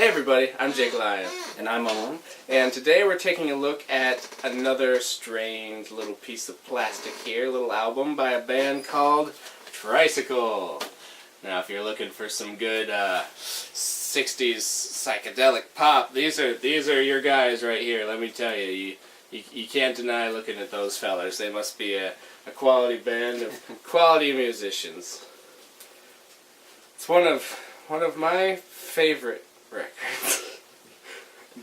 Hey everybody, I'm Jake Lyon. And I'm Owen. And today we're taking a look at another strange little piece of plastic here, a little album by a band called Tricycle. Now if you're looking for some good 60s psychedelic pop, these are your guys right here, let me tell you. You can't deny looking at those fellers. They must be a quality band of quality musicians. It's one of my favorite records,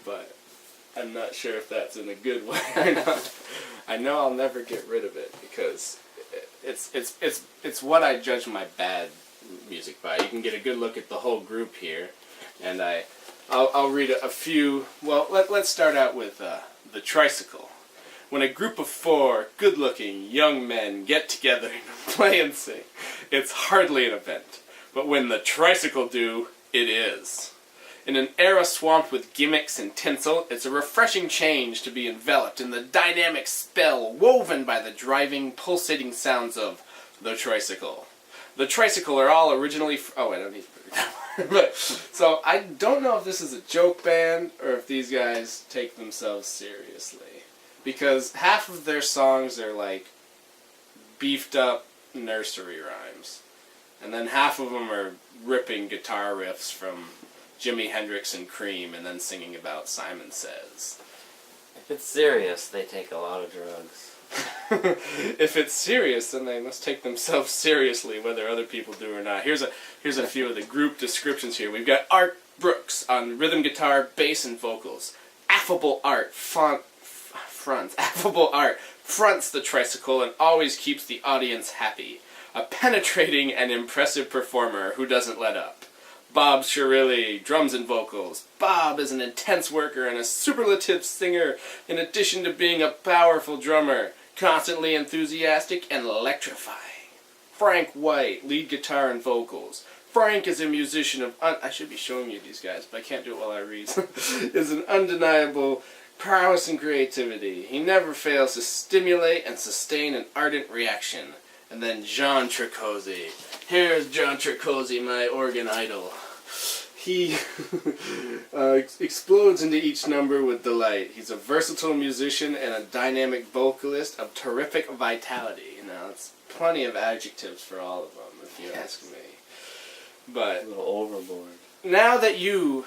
but I'm not sure if that's in a good way or not. I know I'll never get rid of it because it's what I judge my bad music by. You can get a good look at the whole group here, and I'll read a few. Well, let's start out with the Tricycle. When a group of 4 good-looking young men get together and play and sing, it's hardly an event. But when the Tricycle do, it is. In an era swamped with gimmicks and tinsel, it's a refreshing change to be enveloped in the dynamic spell woven by the driving, pulsating sounds of the Tricycle. The Tricycle are all originally... Oh, I don't need to put it down. But, so, I don't know if this is a joke band or if these guys take themselves seriously. Because half of their songs are like beefed up nursery rhymes. And then half of them are ripping guitar riffs from Jimi Hendrix and Cream and then singing about Simon Says. If it's serious, they take a lot of drugs. If it's serious, then they must take themselves seriously, whether other people do or not. Here's a few of the group descriptions here. We've got Art Brooks on rhythm guitar, bass, and vocals. Affable Art fronts the Tricycle and always keeps the audience happy. A penetrating and impressive performer who doesn't let up. Bob Chirilli, drums and vocals. Bob is an intense worker and a superlative singer, in addition to being a powerful drummer, constantly enthusiastic and electrifying. Frank White, lead guitar and vocals. Frank is a musician of... I should be showing you these guys, but I can't do it while I read. Is an undeniable prowess and creativity. He never fails to stimulate and sustain an ardent reaction. And then John Tricozzi. Here's John Tricozzi, my organ idol. He explodes into each number with delight. He's a versatile musician and a dynamic vocalist of terrific vitality. Now, it's plenty of adjectives for all of them, if you ask me. But a little overboard. Now that you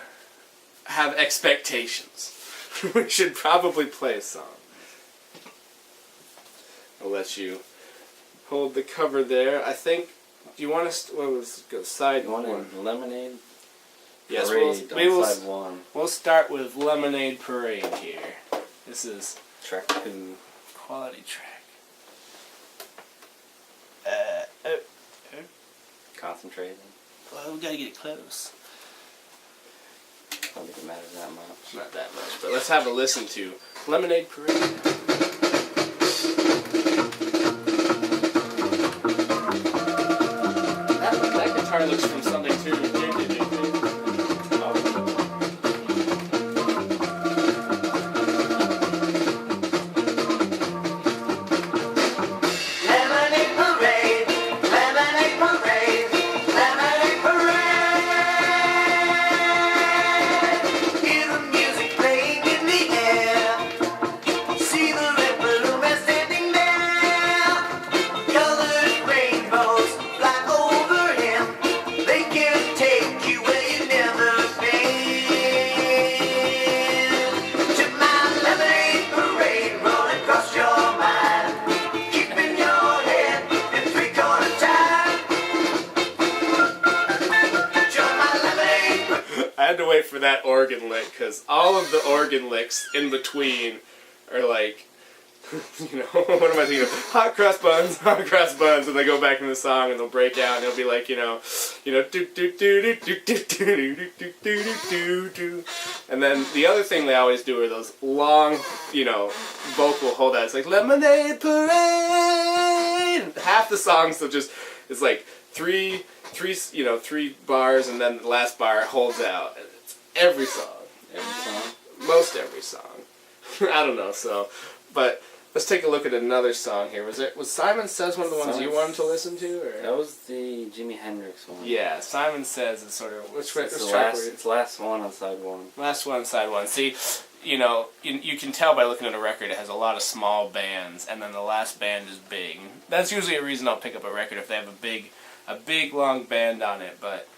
have expectations, we should probably play a song. I'll let you hold the cover there. I think. Do you want us? Well, let's go side one. Lemonade. Yes, side one. We'll start with Lemonade Parade here. This is track 2. Quality track. Concentrating. Well, we gotta get it close. I don't think it matters that much. Not that much, but let's have a listen to Lemonade Parade. That guitar looks from something too. I had to wait for that organ lick, because all of the organ licks in between are like, you know, what am I thinking of? Hot cross buns, and they go back in the song and they'll break out and it'll be like, you know, do do do do do do do do do do do do. And then the other thing they always do are those long, you know, vocal holdouts, like Lemonade Parade. Half the songs will just, it's like three bars, and then the last bar holds out. And it's every song, most every song. I don't know. So, but Let's take a look at another song here. Was Simon Says one of the ones you wanted to listen to? Or? That was the Jimi Hendrix one. Yeah, Simon Says is sort of... It's the last one on side one. Last one, side one. See, you know, you can tell by looking at a record it has a lot of small bands, and then the last band is big. That's usually a reason I'll pick up a record if they have a big long band on it, but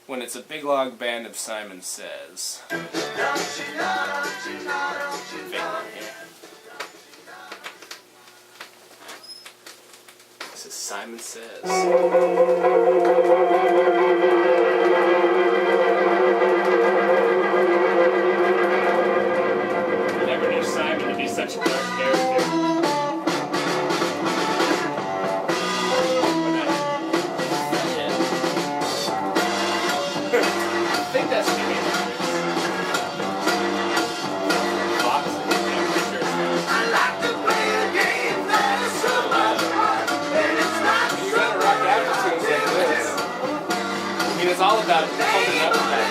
when it's a big long band of Simon Says... This is Simon Says. Never knew Simon to be such a dark character. I think that's Jimi Hendrix. Fox, I'm pretty sure. I like to play a game that is so much fun, and it's not you gotta rock out to tunes like this. I mean, it's all about holding up to that.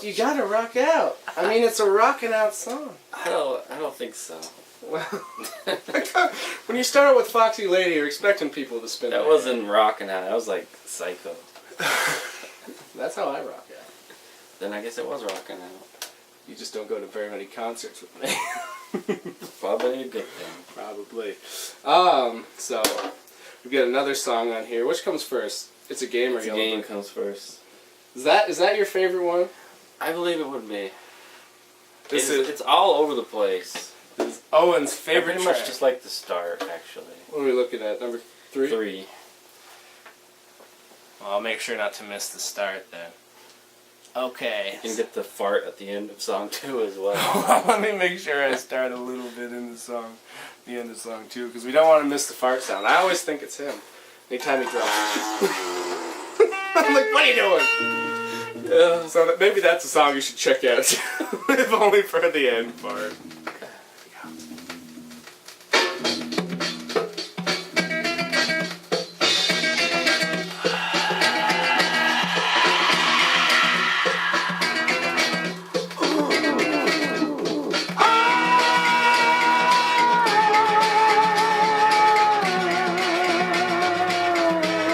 You gotta rock out. I mean, it's a rocking out song. I don't think so. Well, when you start out with Foxy Lady, you're expecting people to spin. That wasn't rocking out. That was like Psycho. That's how I rock out. Then I guess it was rocking out. You just don't go to very many concerts with me. Probably a good thing. Probably. So we've got another song on here. Which comes first? It's a Game or It's a Game comes first. Is that your favorite one? I believe it would be. It's all over the place. This is Owen's favorite pretty track. much just like the start, actually. What are we looking at? Number 3? 3. Well, I'll make sure not to miss the start then. Okay. You can get the fart at the end of song 2 as well. Let me make sure I start a little bit in the end of song 2, because we don't want to miss the fart sound. I always think it's him. Anytime he drops it. I'm like, what are you doing? So maybe that's a song you should check out, if only for the end part.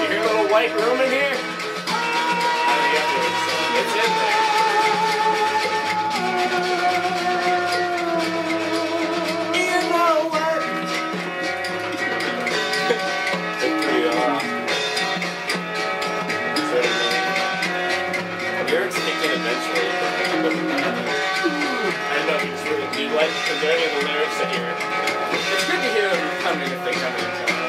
You hear a little white room in here? It's in there. You know what? Lyrics kick in eventually, but I don't know if do you like, is there any of the lyrics that it's good to hear them coming if they come in time.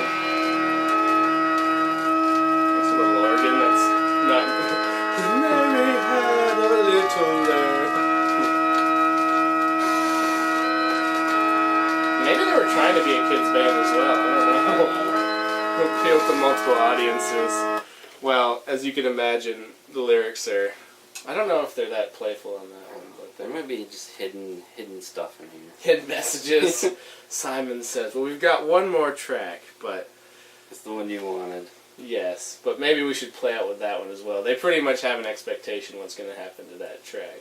It's a little organ that's not... Mary had a little lamb. Maybe they were trying to be a kids band as well. I don't know. Appeal to multiple audiences. Well, as you can imagine, the lyrics are... I don't know if they're that playful on that one, but There might be just hidden stuff in here. hidden messages. Simon Says. Well, we've got one more track, but... It's the one you wanted. Yes, but maybe we should play out with that one as well. They pretty much have an expectation what's going to happen to that track.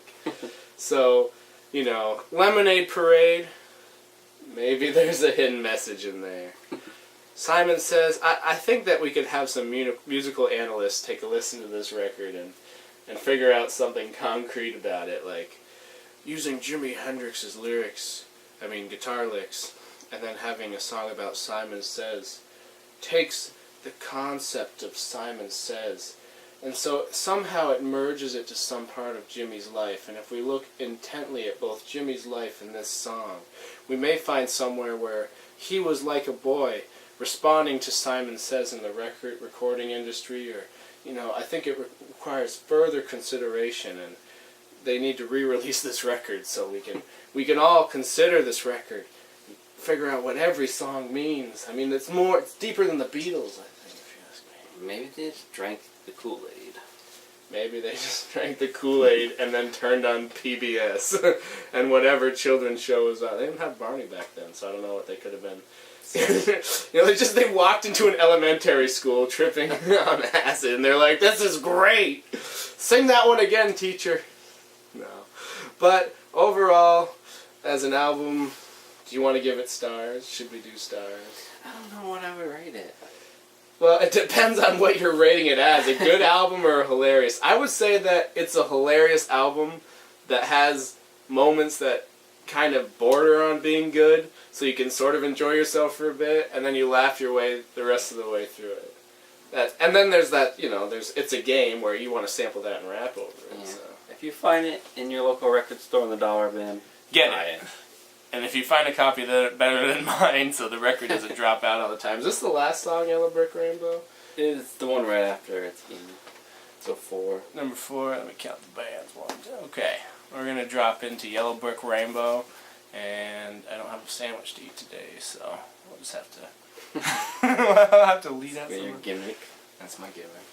So, you know, Lemonade Parade, maybe there's a hidden message in there. Simon Says, I think that we could have some musical analysts take a listen to this record and figure out something concrete about it, like using Jimi Hendrix's guitar licks, and then having a song about Simon Says takes the concept of Simon Says, and so somehow it merges it to some part of Jimmy's life. And if we look intently at both Jimmy's life and this song, we may find somewhere where he was like a boy responding to Simon Says in the recording industry, or, you know, I think it requires further consideration, and they need to re-release this record so we can all consider this record, figure out what every song means. I mean, it's deeper than the Beatles, I think, if you ask me. Maybe they just drank the Kool-Aid. Maybe they just drank the Kool-Aid and then turned on PBS and whatever children's show was on. They didn't have Barney back then, so I don't know what they could have been. They walked into an elementary school tripping on acid, and they're like, "This is great! Sing that one again, teacher." No. But overall, as an album, do you want to give it stars? Should we do stars? I don't know what I would rate it. Well, it depends on what you're rating it as. A good album or a hilarious. I would say that it's a hilarious album that has moments that kind of border on being good, so you can sort of enjoy yourself for a bit, and then you laugh your way the rest of the way through it. And then there's that, it's a game where you want to sample that and rap over it. Yeah. So. If you find it in your local record store in the dollar bin, Get buy it. And if you find a copy that's better than mine, so the record doesn't drop out all the time. Is this the last song, Yellow Brick Rainbow? It's the one right after it's so 4. Number 4, let me count the bands. 1, 2. Okay, we're going to drop into Yellow Brick Rainbow, and I don't have a sandwich to eat today, so we'll just have to... I'll have to lead out Your some... gimmick. That's my gimmick.